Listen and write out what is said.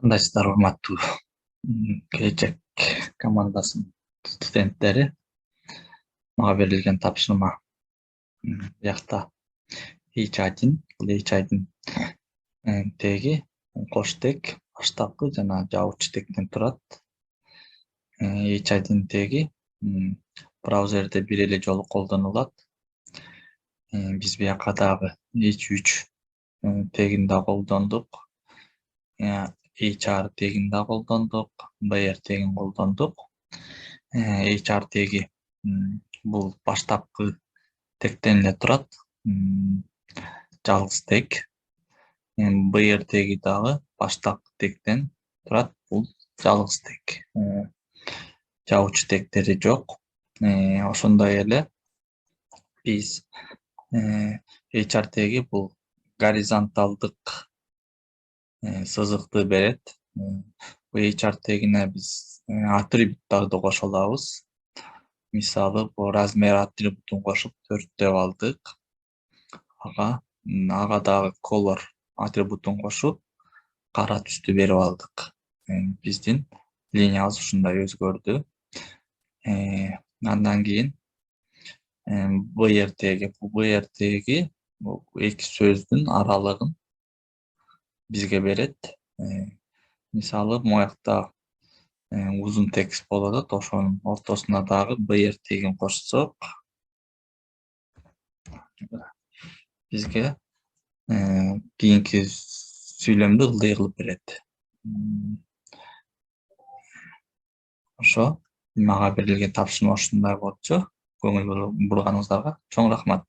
Кандайсыздар, урматтуу келечек командасынын студенттери. Мага берилген тапшырма биякта H1, бул H1 теги кош тег, баштапкы жана жабуучу тегден турат. H1 теги браузерде бир эле жолу колдонулат. Биз бияка дагы H3 тегин да колдондук. HR тегин да колдондук, BR тегин колдондук. HR теги бул баштапкы тегден эле турат, жалгыз тег. BR теги дагы баштапкы тегден турат, бул жалгыз тег. Жабуучу тегдери жок. Ошондой эле биз HR теги бул горизонталдык сызыкты берет. Бул HR тегине биз атрибуттарды кошо алабыз. Мисалы, бул размер атрибутун кошуп 4 деп алдык. Ага дагы color атрибутун кошуп кара түстү берип алдык. Биздин линиябыз ушундай өзгөрдү. Андан кийин BR теги, бул BR теги эки сөздүн аралыгын бизге берет. Мисалы, моякта узун текст болуп атат, ошонун ортосуна дагы BR тегин кошсок, бизге кийинки сүйлөмдү ылдый кылып берет. Ошо мага берилген тапшырма ушундай болчу. Көңүл бурганыңыздарга чоң рахмат.